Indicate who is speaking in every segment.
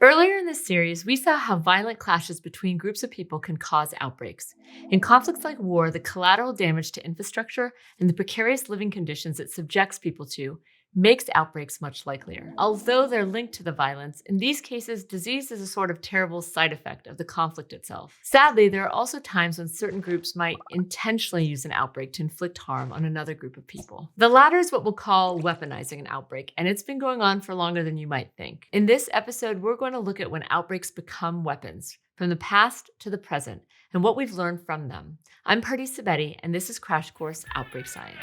Speaker 1: Earlier in this series, we saw how violent clashes between groups of people can cause outbreaks. In conflicts like war, the collateral damage to infrastructure and the precarious living conditions it subjects people to makes outbreaks much likelier. Although they're linked to the violence, in these cases, disease is a sort of terrible side effect of the conflict itself. Sadly, there are also times when certain groups might intentionally use an outbreak to inflict harm on another group of people. The latter is what we'll call weaponizing an outbreak, and it's been going on for longer than you might think. In this episode, we're going to look at when outbreaks become weapons, from the past to the present, and what we've learned from them. I'm Sabeti, and this is Crash Course Outbreak Science.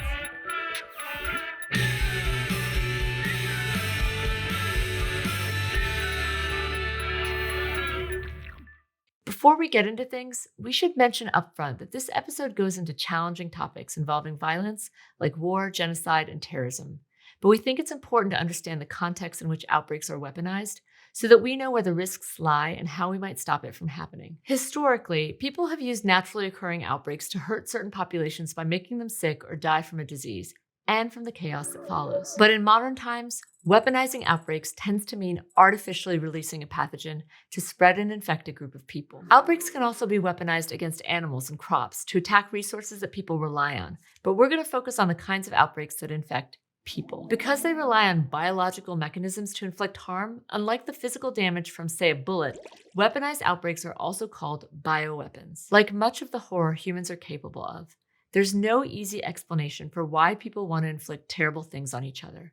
Speaker 1: Before we get into things, we should mention upfront that this episode goes into challenging topics involving violence like war, genocide, and terrorism. But we think it's important to understand the context in which outbreaks are weaponized so that we know where the risks lie and how we might stop it from happening. Historically, people have used naturally occurring outbreaks to hurt certain populations by making them sick or die from a disease, and from the chaos that follows. But in modern times, weaponizing outbreaks tends to mean artificially releasing a pathogen to spread and infect a group of people. Outbreaks can also be weaponized against animals and crops to attack resources that people rely on, but we're going to focus on the kinds of outbreaks that infect people. Because they rely on biological mechanisms to inflict harm, unlike the physical damage from, say, a bullet, weaponized outbreaks are also called bioweapons. Like much of the horror humans are capable of, there's no easy explanation for why people want to inflict terrible things on each other.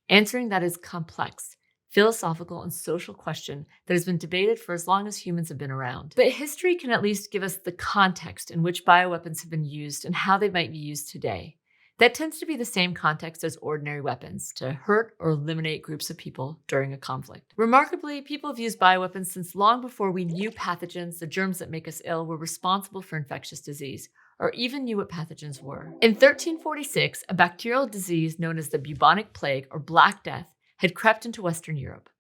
Speaker 1: Answering that is complex, philosophical, and social question that has been debated for as long as humans have been around. But history can at least give us the context in which bioweapons have been used and how they might be used today. That tends to be the same context as ordinary weapons, to hurt or eliminate groups of people during a conflict. Remarkably, people have used bioweapons since long before we knew pathogens, the germs that make us ill, were responsible for infectious disease, or even knew what pathogens were. In 1346, a bacterial disease known as the bubonic plague, or Black Death, had crept into Western Europe.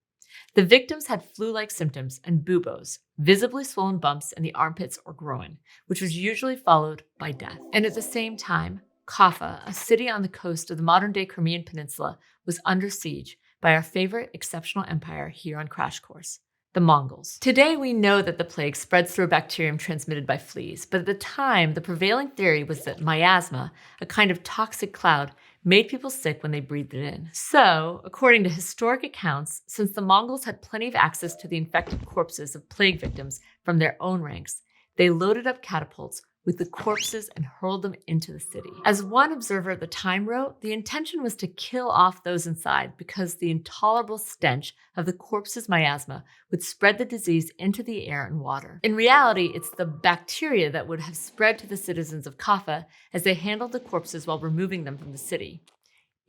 Speaker 1: The victims had flu-like symptoms and buboes, visibly swollen bumps in the armpits or groin, which was usually followed by death. And at the same time, Kaffa, a city on the coast of the modern-day Crimean Peninsula, was under siege by our favorite exceptional empire here on Crash Course, the Mongols. Today, we know that the plague spreads through a bacterium transmitted by fleas, but at the time, the prevailing theory was that miasma, a kind of toxic cloud, made people sick when they breathed it in. So, according to historic accounts, since the Mongols had plenty of access to the infected corpses of plague victims from their own ranks, they loaded up catapults with the corpses and hurled them into the city. As one observer at the time wrote, the intention was to kill off those inside because the intolerable stench of the corpse's miasma would spread the disease into the air and water. In reality, it's the bacteria that would have spread to the citizens of Kaffa as they handled the corpses while removing them from the city.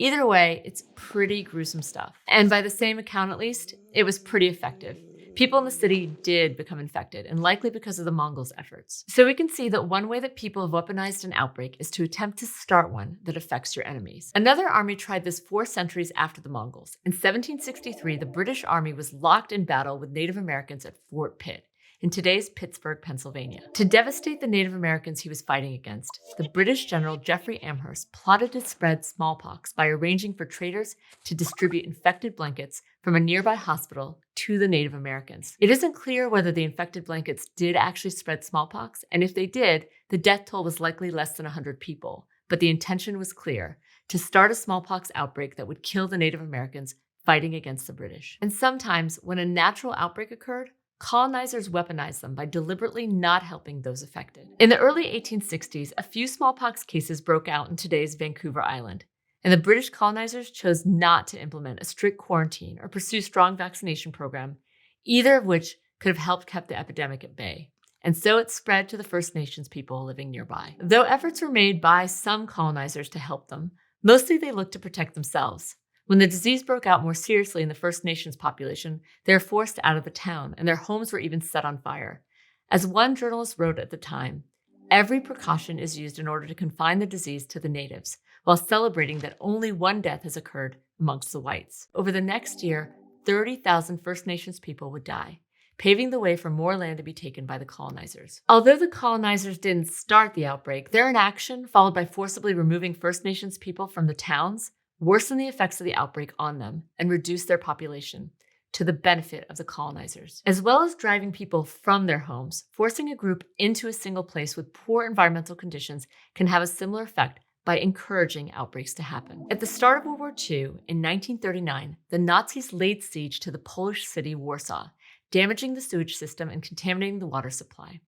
Speaker 1: Either way, it's pretty gruesome stuff. And by the same account at least, it was pretty effective. People in the city did become infected, and likely because of the Mongols' efforts. So we can see that one way that people have weaponized an outbreak is to attempt to start one that affects your enemies. Another army tried this 4 centuries after the Mongols. In 1763, the British Army was locked in battle with Native Americans at Fort Pitt, in today's Pittsburgh, Pennsylvania. To devastate the Native Americans he was fighting against, the British General Jeffrey Amherst plotted to spread smallpox by arranging for traders to distribute infected blankets from a nearby hospital to the Native Americans. It isn't clear whether the infected blankets did actually spread smallpox, and if they did, the death toll was likely less than 100 people. But the intention was clear: to start a smallpox outbreak that would kill the Native Americans fighting against the British. And sometimes, when a natural outbreak occurred, colonizers weaponized them by deliberately not helping those affected. In the early 1860s, a few smallpox cases broke out in today's Vancouver Island, and the British colonizers chose not to implement a strict quarantine or pursue strong vaccination program, either of which could have helped keep the epidemic at bay. And so it spread to the First Nations people living nearby. Though efforts were made by some colonizers to help them, mostly they looked to protect themselves. When the disease broke out more seriously in the First Nations population, they were forced out of the town, and their homes were even set on fire. As one journalist wrote at the time, "Every precaution is used in order to confine the disease to the natives, while celebrating that only one death has occurred amongst the whites." Over the next year, 30,000 First Nations people would die, paving the way for more land to be taken by the colonizers. Although the colonizers didn't start the outbreak, their inaction, followed by forcibly removing First Nations people from the towns, worsened the effects of the outbreak on them and reduced their population. to the benefit of the colonizers. As well as driving people from their homes, forcing a group into a single place with poor environmental conditions can have a similar effect by encouraging outbreaks to happen. At the start of World War II, in 1939, the Nazis laid siege to the Polish city Warsaw, damaging the sewage system and contaminating the water supply.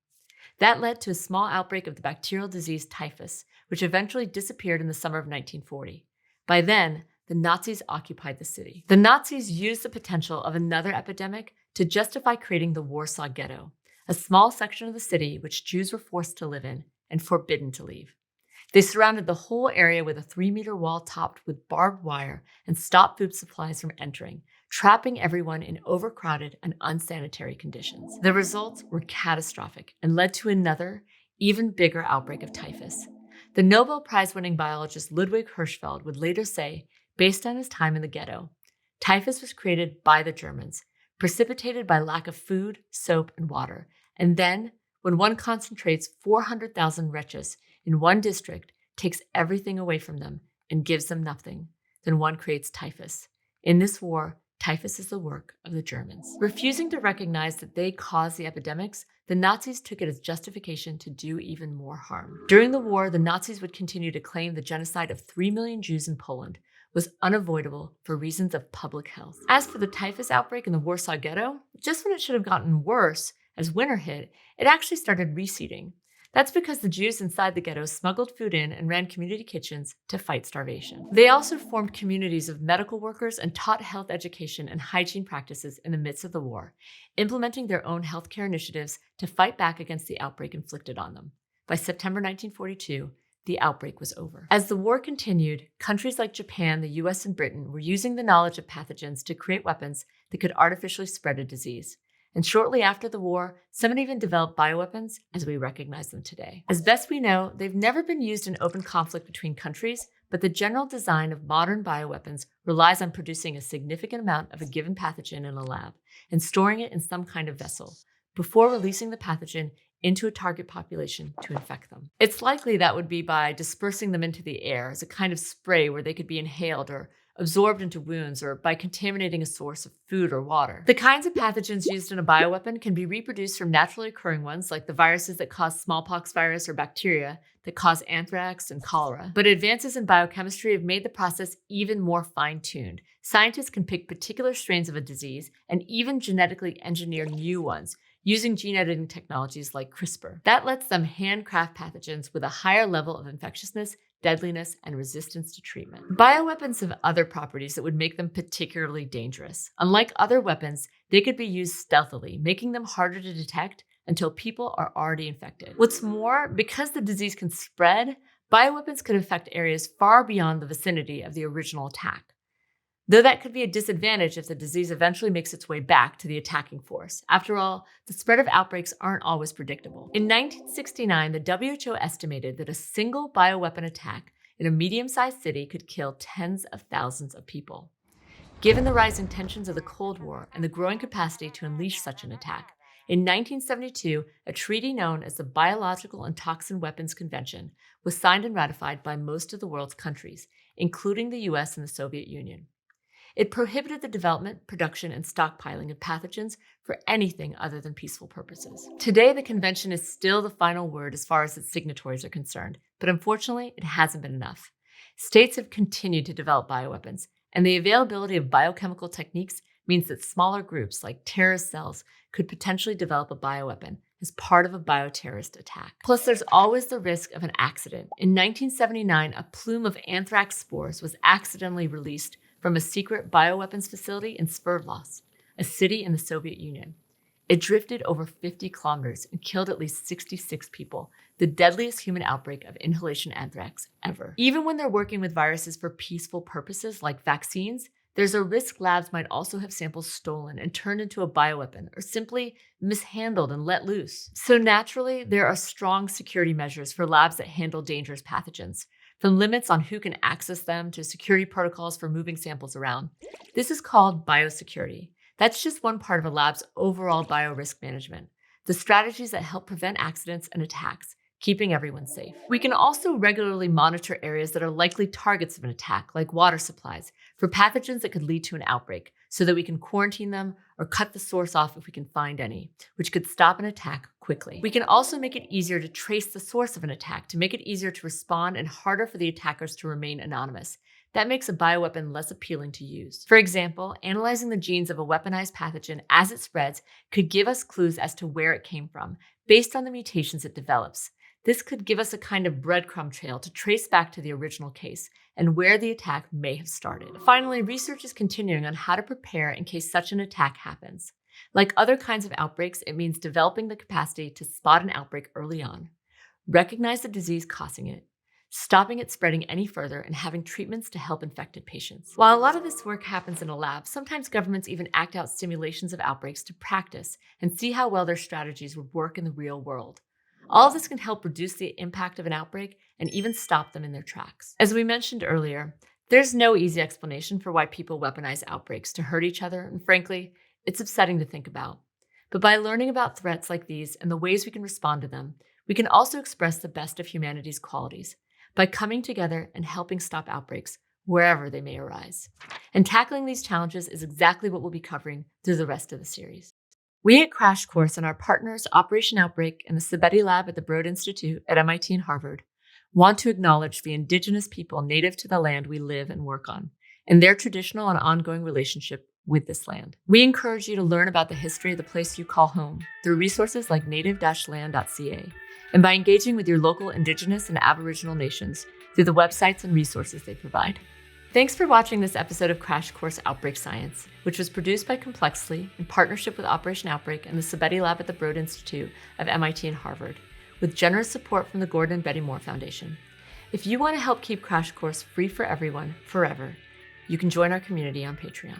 Speaker 1: That led to a small outbreak of the bacterial disease typhus, which eventually disappeared in the summer of 1940. By then, the Nazis occupied the city. The Nazis used the potential of another epidemic to justify creating the Warsaw Ghetto, a small section of the city which Jews were forced to live in and forbidden to leave. They surrounded the whole area with a 3-meter wall topped with barbed wire and stopped food supplies from entering, trapping everyone in overcrowded and unsanitary conditions. The results were catastrophic and led to another, even bigger outbreak of typhus. The Nobel Prize-winning biologist Ludwig Hirschfeld would later say, based on his time in the ghetto, typhus was created by the Germans, precipitated by lack of food, soap, and water. And then, when one concentrates 400,000 wretches in one district, takes everything away from them, and gives them nothing, then one creates typhus. In this war, typhus is the work of the Germans. Refusing to recognize that they caused the epidemics, the Nazis took it as justification to do even more harm. During the war, the Nazis would continue to claim the genocide of 3 million Jews in Poland was unavoidable for reasons of public health. As for the typhus outbreak in the Warsaw Ghetto, just when it should have gotten worse as winter hit, it actually started reseeding. That's because the Jews inside the ghetto smuggled food in and ran community kitchens to fight starvation. They also formed communities of medical workers and taught health education and hygiene practices in the midst of the war, implementing their own healthcare initiatives to fight back against the outbreak inflicted on them. By September 1942, the outbreak was over. As the war continued, countries like Japan, the US, and Britain were using the knowledge of pathogens to create weapons that could artificially spread a disease. And shortly after the war, some even developed bioweapons as we recognize them today. As best we know, they've never been used in open conflict between countries, but the general design of modern bioweapons relies on producing a significant amount of a given pathogen in a lab and storing it in some kind of vessel before releasing the pathogen into a target population to infect them. It's likely that would be by dispersing them into the air as a kind of spray where they could be inhaled or absorbed into wounds, or by contaminating a source of food or water. The kinds of pathogens used in a bioweapon can be reproduced from naturally occurring ones, like the viruses that cause smallpox virus or bacteria that cause anthrax and cholera. But advances in biochemistry have made the process even more fine-tuned. Scientists can pick particular strains of a disease and even genetically engineer new ones, using gene editing technologies like CRISPR. That lets them handcraft pathogens with a higher level of infectiousness, deadliness, and resistance to treatment. Bioweapons have other properties that would make them particularly dangerous. Unlike other weapons, they could be used stealthily, making them harder to detect until people are already infected. What's more, because the disease can spread, bioweapons could affect areas far beyond the vicinity of the original attack. Though that could be a disadvantage if the disease eventually makes its way back to the attacking force. After all, the spread of outbreaks aren't always predictable. In 1969, the WHO estimated that a single bioweapon attack in a medium-sized city could kill tens of thousands of people. Given the rising tensions of the Cold War and the growing capacity to unleash such an attack, in 1972, a treaty known as the Biological and Toxin Weapons Convention was signed and ratified by most of the world's countries, including the US and the Soviet Union. It prohibited the development, production, and stockpiling of pathogens for anything other than peaceful purposes. Today, the convention is still the final word as far as its signatories are concerned, but unfortunately, it hasn't been enough. States have continued to develop bioweapons, and the availability of biochemical techniques means that smaller groups like terrorist cells could potentially develop a bioweapon as part of a bioterrorist attack. Plus, there's always the risk of an accident. In 1979, a plume of anthrax spores was accidentally released from a secret bioweapons facility in Sverdlovsk, a city in the Soviet Union. It drifted over 50 kilometers and killed at least 66 people, the deadliest human outbreak of inhalation anthrax ever. Even when they're working with viruses for peaceful purposes like vaccines, there's a risk labs might also have samples stolen and turned into a bioweapon, or simply mishandled and let loose. So naturally, there are strong security measures for labs that handle dangerous pathogens, from limits on who can access them to security protocols for moving samples around. This is called biosecurity. That's just one part of a lab's overall biorisk management, the strategies that help prevent accidents and attacks, keeping everyone safe. We can also regularly monitor areas that are likely targets of an attack, like water supplies, for pathogens that could lead to an outbreak, so that we can quarantine them or cut the source off if we can find any, which could stop an attack quickly. We can also make it easier to trace the source of an attack, to make it easier to respond and harder for the attackers to remain anonymous. That makes a bioweapon less appealing to use. For example, analyzing the genes of a weaponized pathogen as it spreads could give us clues as to where it came from, based on the mutations it develops. This could give us a kind of breadcrumb trail to trace back to the original case and where the attack may have started. Finally, research is continuing on how to prepare in case such an attack happens. Like other kinds of outbreaks, it means developing the capacity to spot an outbreak early on, recognize the disease causing it, stopping it spreading any further, and having treatments to help infected patients. While a lot of this work happens in a lab, sometimes governments even act out simulations of outbreaks to practice and see how well their strategies would work in the real world. All of this can help reduce the impact of an outbreak and even stop them in their tracks. As we mentioned earlier, there's no easy explanation for why people weaponize outbreaks to hurt each other, and frankly, it's upsetting to think about. But by learning about threats like these and the ways we can respond to them, we can also express the best of humanity's qualities by coming together and helping stop outbreaks wherever they may arise. And tackling these challenges is exactly what we'll be covering through the rest of the series. We at Crash Course and our partners Operation Outbreak and the Sabeti Lab at the Broad Institute at MIT and Harvard want to acknowledge the indigenous people native to the land we live and work on, and their traditional and ongoing relationship with this land. We encourage you to learn about the history of the place you call home through resources like native-land.ca, and by engaging with your local indigenous and aboriginal nations through the websites and resources they provide. Thanks for watching this episode of Crash Course Outbreak Science, which was produced by Complexly in partnership with Operation Outbreak and the Sabeti Lab at the Broad Institute of MIT and Harvard, with generous support from the Gordon and Betty Moore Foundation. If you want to help keep Crash Course free for everyone, forever, you can join our community on Patreon.